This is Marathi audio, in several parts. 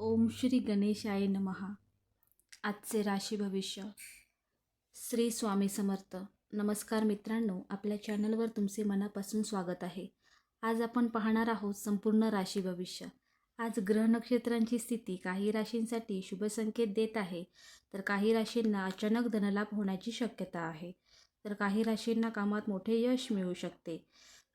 ओम श्री गणेशाय नमः. आजचे राशी भविष्य. श्री स्वामी समर्थ. नमस्कार मित्रांनो, आपल्या चॅनलवर तुमचे मनापासून स्वागत आहे. आज आपण पाहणार आहोत संपूर्ण राशी भविष्य. आज ग्रह नक्षत्रांची स्थिती काही राशींसाठी शुभ संकेत देत आहे, तर काही राशींना अचानक धनलाभ होण्याची शक्यता आहे, तर काही राशींना कामात मोठे यश मिळू शकते.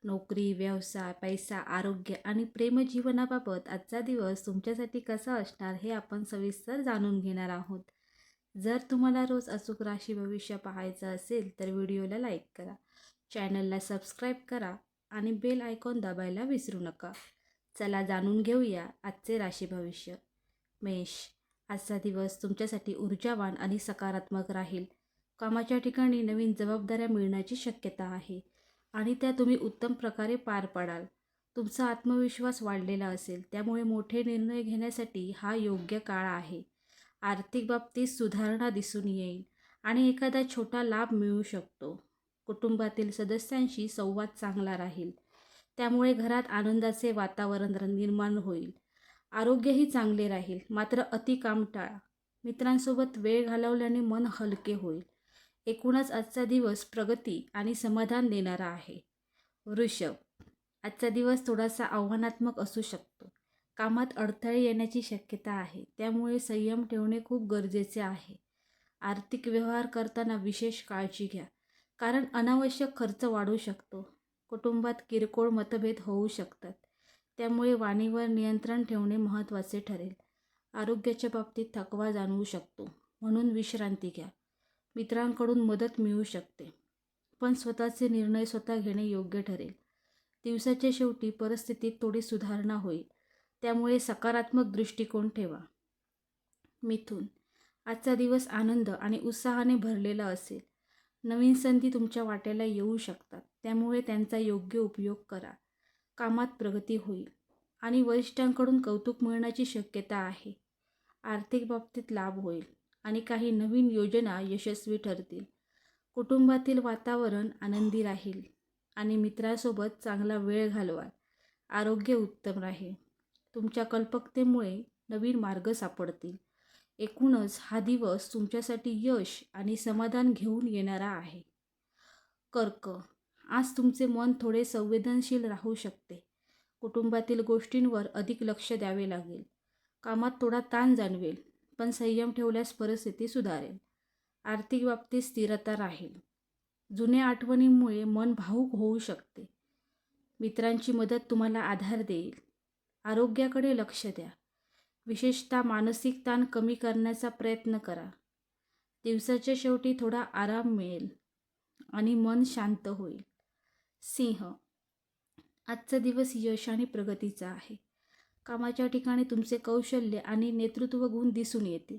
नोकरी, व्यवसाय, पैसा, आरोग्य आणि प्रेमजीवनाबाबत आजचा दिवस तुमच्यासाठी कसा असणार हे आपण सविस्तर जाणून घेणार आहोत. जर तुम्हाला रोज अचूक राशी भविष्य पाहायचं असेल तर व्हिडिओला लाईक करा, चॅनलला सबस्क्राईब करा आणि बेल आयकॉन दाबायला विसरू नका. चला जाणून घेऊया आजचे राशी भविष्य. मेष. आजचा दिवस तुमच्यासाठी ऊर्जावान आणि सकारात्मक राहील. कामाच्या ठिकाणी नवीन जबाबदाऱ्या मिळण्याची शक्यता आहे आणि त्या तुम्ही उत्तम प्रकारे पार पाडाल. तुमचा आत्मविश्वास वाढलेला असेल, त्यामुळे मोठे निर्णय घेण्यासाठी हा योग्य काळ आहे. आर्थिक बाबतीत सुधारणा दिसून येईल आणि एखादा छोटा लाभ मिळू शकतो. कुटुंबातील सदस्यांशी संवाद चांगला राहील, त्यामुळे घरात आनंदाचे वातावरण निर्माण होईल. आरोग्यही चांगले राहील, मात्र अति काम टाळा. मित्रांसोबत वेळ घालवल्याने मन हलके होईल. एकूणच आजचा दिवस प्रगती आणि समाधान देणारा आहे. वृषभ. आजचा दिवस थोडासा आव्हानात्मक असू शकतो. कामात अडथळे येण्याची शक्यता आहे, त्यामुळे संयम ठेवणे खूप गरजेचे आहे. आर्थिक व्यवहार करताना विशेष काळजी घ्या, कारण अनावश्यक खर्च वाढू शकतो. कुटुंबात किरकोळ मतभेद होऊ शकतात, त्यामुळे वाणीवर नियंत्रण ठेवणे महत्त्वाचे ठरेल. आरोग्याच्या बाबतीत थकवा जाणवू शकतो, म्हणून विश्रांती घ्या. मित्रांकडून मदत मिळू शकते, पण स्वतःचे निर्णय स्वतः घेणे योग्य ठरेल. दिवसाच्या शेवटी परिस्थितीत थोडी सुधारणा होईल, त्यामुळे सकारात्मक दृष्टिकोन ठेवा. मिथुन. आजचा दिवस आनंद आणि उत्साहाने भरलेला असेल. नवीन संधी तुमच्या वाट्याला येऊ शकतात, त्यामुळे त्यांचा योग्य उपयोग करा. कामात प्रगती होईल आणि वरिष्ठांकडून कौतुक मिळण्याची शक्यता आहे. आर्थिक बाबतीत लाभ होईल आणि काही नवीन योजना यशस्वी ठरतील. कुटुंबातील वातावरण आनंदी राहील आणि मित्रांसोबत चांगला वेळ घालवाल. आरोग्य उत्तम राहील. तुमच्या कल्पकतेमुळे नवीन मार्ग सापडतील. एकूणच हा दिवस तुमच्यासाठी यश आणि समाधान घेऊन येणारा आहे. कर्क. आज तुमचे मन थोडे संवेदनशील राहू शकते. कुटुंबातील गोष्टींवर अधिक लक्ष द्यावे लागेल. कामात थोडा ताण जाणवेल, पण संयम ठेवल्यास परिस्थिती सुधारेल. आर्थिक बाबतीत स्थिरता राहील. जुन्या आठवणींमुळे मन भावुक होऊ शकते. मित्रांची मदत तुम्हाला आधार देईल. आरोग्याकडे लक्ष द्या. विशेषतः मानसिक ताण कमी करण्याचा प्रयत्न करा. दिवसाच्या शेवटी थोडा आराम मिळेल आणि मन शांत होईल. सिंह. आजचा दिवस यश आणि प्रगतीचा आहे. कामाच्या ठिकाणी तुमचे कौशल्य आणि नेतृत्व गुण दिसून येतील.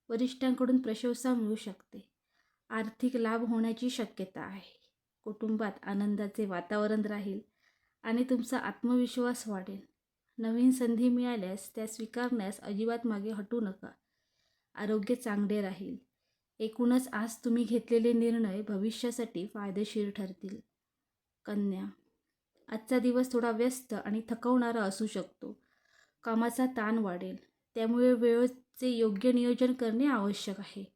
वरिष्ठांकडून प्रशंसा मिळू शकते. आर्थिक लाभ होण्याची शक्यता आहे. कुटुंबात आनंदाचे वातावरण राहील आणि तुमचा आत्मविश्वास वाढेल. नवीन संधी मिळाल्यास त्या स्वीकारण्यास अजिबात मागे हटू नका. आरोग्य चांगले राहील. एकूणच आज तुम्ही घेतलेले निर्णय भविष्यासाठी फायदेशीर ठरतील. कन्या. आजचा दिवस थोडा व्यस्त आणि थकवणारा असू शकतो. कामाचा ताण वाढेल, त्यामुळे वेळेचे योग्य नियोजन करणे आवश्यक आहे.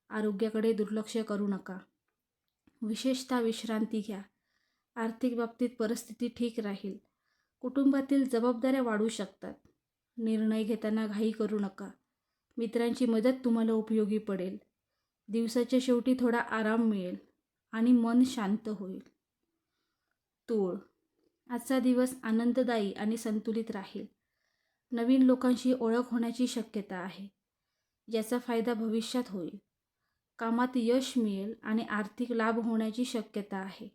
आरोग्याकडे दुर्लक्ष करू नका. विशेषतः विश्रांती घ्या. आर्थिक बाबतीत परिस्थिती ठीक राहील. कुटुंबातील जबाबदाऱ्या वाढू शकतात. निर्णय घेताना घाई करू नका. मित्रांची मदत तुम्हाला उपयोगी पडेल. दिवसाच्या शेवटी थोडा आराम मिळेल आणि मन शांत होईल. तूळ. आजचा दिवस आनंददायी आणि संतुलित राहील. नवीन लोकांशी ओळख होण्याची शक्यता आहे, ज्याचा फायदा भविष्यात होईल. कामात यश मिळेल आणि आर्थिक लाभ होण्याची शक्यता आहे.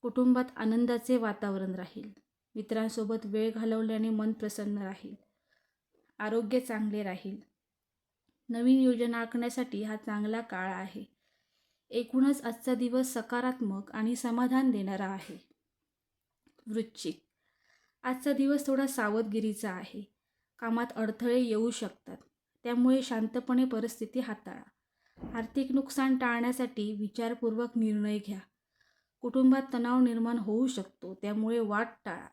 कुटुंबात आनंदाचे वातावरण राहील. मित्रांसोबत वेळ घालवल्याने मन प्रसन्न राहील. आरोग्य चांगले राहील. नवीन योजना आखण्यासाठी हा चांगला काळ आहे. एकूणच आजचा दिवस सकारात्मक आणि समाधान देणारा आहे. वृश्चिक. आजचा दिवस थोडा सावधगिरीचा आहे. कामात अडथळे येऊ शकतात, त्यामुळे शांतपणे परिस्थिती हाताळा. आर्थिक नुकसान टाळण्यासाठी विचारपूर्वक निर्णय घ्या. कुटुंबात तणाव निर्माण होऊ शकतो, त्यामुळे वाद टाळा.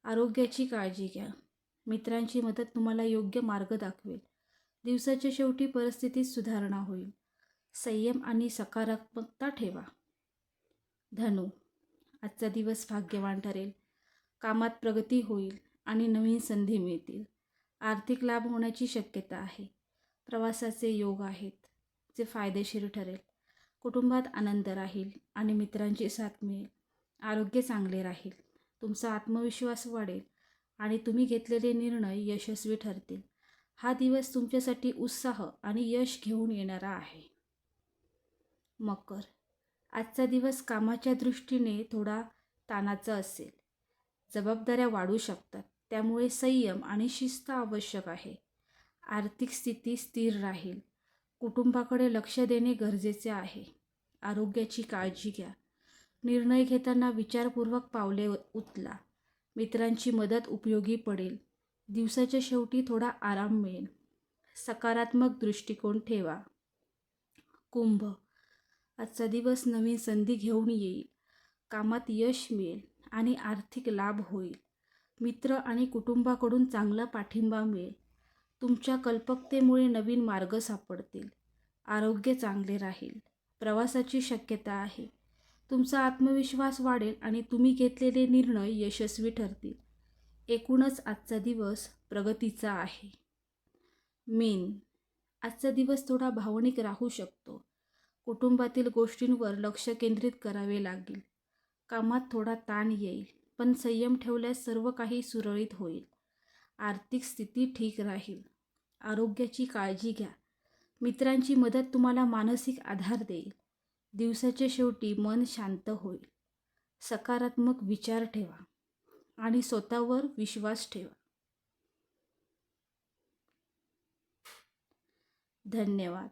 आरोग्याची काळजी घ्या. मित्रांची मदत तुम्हाला योग्य मार्ग दाखवेल. दिवसाच्या शेवटी परिस्थितीत सुधारणा होईल. संयम आणि सकारात्मकता ठेवा. धनु, आजचा दिवस भाग्यवान ठरेल. कामात प्रगती होईल आणि नवीन संधी मिळतील. आर्थिक लाभ होण्याची शक्यता आहे. प्रवासाचे योग आहेत जे फायदेशीर ठरेल. कुटुंबात आनंद राहील आणि मित्रांची साथ मिळेल. आरोग्य चांगले राहील. तुमचा आत्मविश्वास वाढेल आणि तुम्ही घेतलेले निर्णय यशस्वी ठरतील. हा दिवस तुमच्यासाठी उत्साह आणि यश घेऊन येणारा आहे. मकर, आजचा दिवस कामाच्या दृष्टीने थोडा ताणाचा असेल. जबाबदाऱ्या वाढू शकतात, त्यामुळे संयम आणि शिस्त आवश्यक आहे. आर्थिक स्थिती स्थिर राहील. कुटुंबाकडे लक्ष देणे गरजेचे आहे. आरोग्याची काळजी घ्या. निर्णय घेताना विचारपूर्वक पावले उचला. मित्रांची मदत उपयोगी पडेल. दिवसाच्या शेवटी थोडा आराम मिळेल. सकारात्मक दृष्टिकोन ठेवा. कुंभ, आजचा दिवस नवीन संधी घेऊन येईल. कामात यश मिळेल आणि आर्थिक लाभ होईल. मित्र आणि कुटुंबाकडून चांगला पाठिंबा मिळेल. तुमच्या कल्पकतेमुळे नवीन मार्ग सापडतील. आरोग्य चांगले राहील. प्रवासाची शक्यता आहे. तुमचा आत्मविश्वास वाढेल आणि तुम्ही घेतलेले निर्णय यशस्वी ठरतील. एकूणच आजचा दिवस प्रगतीचा आहे. मीन, आजचा दिवस थोडा भावनिक राहू शकतो. कुटुंबातील गोष्टींवर लक्ष केंद्रित करावे लागेल. कामात थोडा ताण येईल, पण संयम ठेवल्यास सर्व काही सुरळीत होईल. आर्थिक स्थिती ठीक राहील. आरोग्याची काळजी घ्या. मित्रांची मदत तुम्हाला मानसिक आधार देईल. दिवसाच्या शेवटी मन शांत होईल. सकारात्मक विचार ठेवा आणि स्वतःवर विश्वास ठेवा. धन्यवाद.